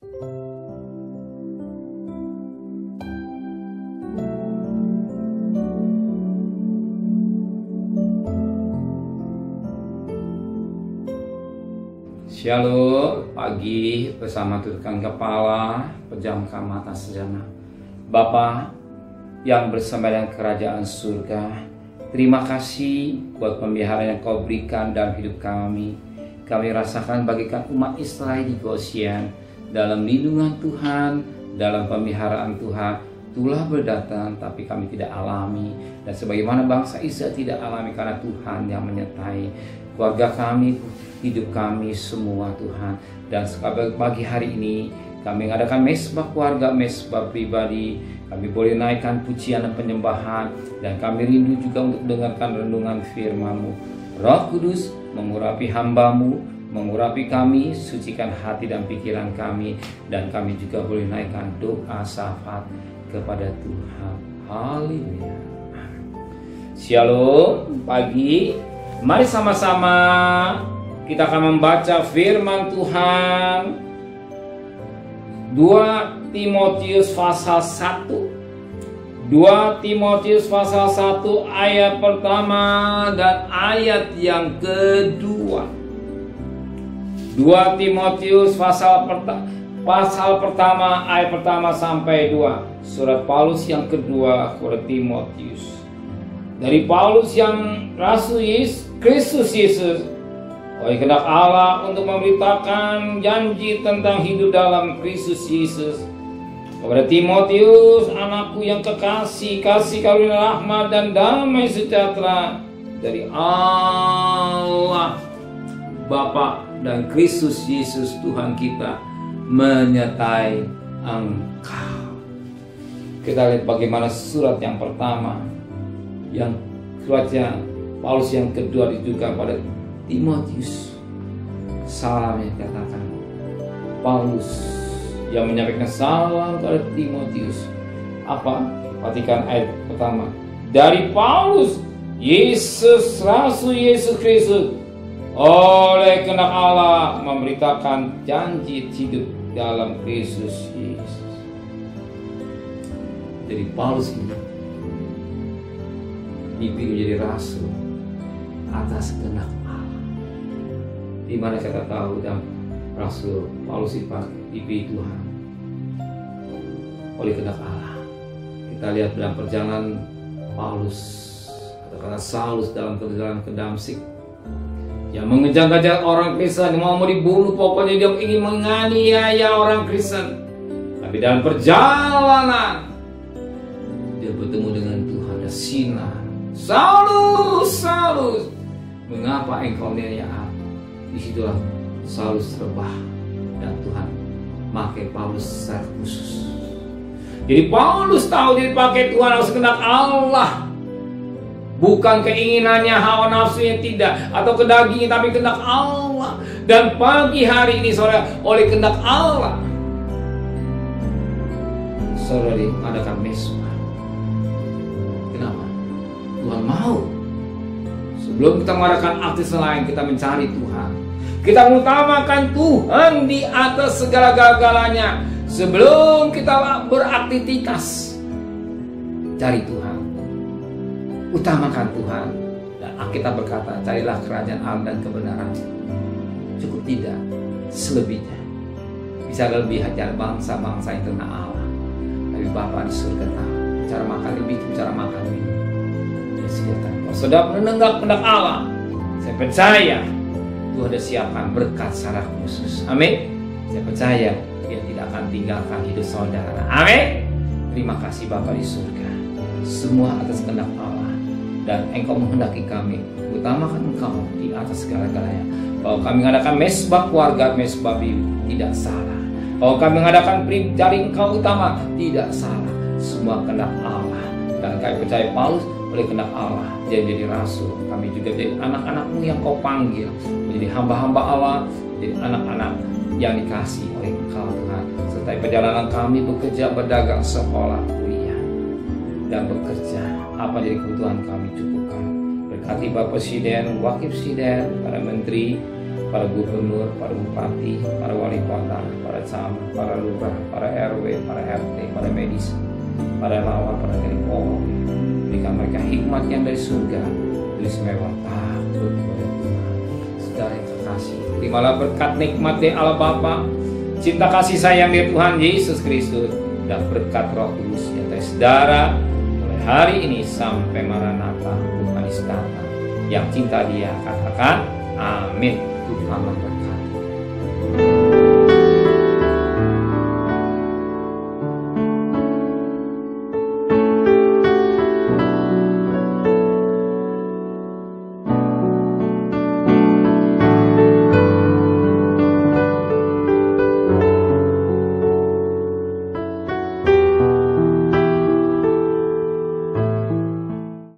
Shalom, pagi bersama tundukkan kepala, pejamkan mata sejenak. Bapa yang bersembahyang kerajaan surga, terima kasih buat pemeliharaan yang Kau berikan dalam hidup kami. Kami rasakan bagikan umat Israel di Goshen dalam lindungan Tuhan, dalam pemeliharaan Tuhan. Tulah berdatang tapi kami tidak alami, dan sebagaimana bangsa Israel tidak alami karena Tuhan yang menyertai keluarga kami, hidup kami semua Tuhan. Dan pagi hari ini kami mengadakan mesbah keluarga, mesbah pribadi. Kami boleh naikkan pujian dan penyembahan, dan kami rindu juga untuk dengarkan renungan firman-Mu. Roh Kudus mengurapi hamba-Mu, mengurapi kami, sucikan hati dan pikiran kami, dan kami juga boleh naikkan doa syafaat kepada Tuhan. Haleluya. Shalom, pagi. Mari sama-sama kita akan membaca firman Tuhan. 2 Timotius pasal 1. 2 Timotius pasal 1 ayat pertama dan ayat yang kedua. 2 Timotius pasal pertama ayat pertama sampai 2. Surat Paulus yang kedua kepada Timotius. Dari Paulus yang Rasul Kristus Yesus oleh kehendak Allah untuk memberitakan janji tentang hidup dalam Kristus Yesus kepada Timotius, anakku yang kekasih, kasih karunia rahmat dan damai sejahtera dari Allah Bapa dan Kristus Yesus Tuhan kita menyertai engkau. Kita lihat bagaimana surat yang pertama, yang suratnya Paulus yang kedua juga pada Timotius. Salam yang katakan Paulus yang menyampaikan salam kepada Timotius. Apa? Perhatikan ayat pertama. Dari Paulus, Yesus, Rasul Yesus Kristus, oleh kehendak Allah memberitakan janji hidup dalam Kristus Yesus. Jadi Paulus ini dipilih menjadi rasul atas kehendak Allah. Di mana kita tahu dan Rasul Paulus dipilih Tuhan oleh kehendak Allah. Kita lihat dalam perjalanan Paulus atau kata Saulus dalam perjalanan ke Damsyik, yang mengejar-ngejar orang Kristen, mau dibunuh, pokoknya dia ingin menganiaya orang Kristen. Tapi dalam perjalanan dia bertemu dengan Tuhan, ada sinar. Saulus, Saulus, mengapa engkau menganiaya aku? Disitulah Saulus rebah, dan Tuhan pakai Paulus secara khusus. Jadi Paulus tahu dia dipakai Tuhan harus kehendak Allah, bukan keinginannya, hawa nafsunya, tidak, atau kedagingan, tapi kehendak Allah. Dan pagi hari ini saudara, oleh kehendak Allah saudara diadakan mesbah. Kenapa? Tuhan mau. Sebelum kita mengadakan aktivitas lain, kita mencari Tuhan. Kita mengutamakan Tuhan di atas segala-galanya. Sebelum kita beraktivitas, cari Tuhan, utamakan Tuhan. Dan Alkitab berkata, carilah kerajaan Allah dan kebenaran. Cukup tidak, selebihnya bisa lebih hajar bangsa-bangsa yang kenal Allah. Tapi Bapa di surga tahu cara makan lebih, cara makan minum disediakan. Kalau saudara menenggak kehendak Allah, saya percaya Tuhan sudah siapkan berkat secara khusus. Amin. Saya percaya Dia tidak akan tinggalkan hidup saudara. Amin. Terima kasih Bapa di surga, semua atas kehendak Allah, dan Engkau menghendaki kami utamakan Engkau di atas segala-galanya. Bahwa kami mengadakan mesbah keluarga, mesbah tidak salah. Bahwa kami mengadakan cari Engkau utama, tidak salah. Semua kehendak Allah. Dan kami percaya Paulus oleh kehendak Allah dia menjadi rasul. Kami juga jadi anak-anak-Mu yang Kau panggil, menjadi hamba-hamba Allah, menjadi anak-anak yang dikasih oleh Engkau Tuhan. Serta perjalanan kami bekerja, berdagang, sekolah, kuliah, dan bekerja. Apa jadi kebutuhan kami cukupkan. Berkati Bapak Presiden, Wakil Presiden, para menteri, para gubernur, para bupati, para wali kota, para camat, para lurah, para RW, para RT, para medis, para lawan, para teknik. Berikan mereka hikmat yang dari surga, istimewa takut kepada Tuhan. Saudara yang terkasih, terimalah berkat nikmat dari Allah Bapa, cinta kasih sayang dari Tuhan Yesus Kristus, dan berkat Roh Kudus yang dari saudara mulai hari ini sampai Maranatha, Tuhan istana. Yang cinta Dia katakan amin. Tuhan memberkati.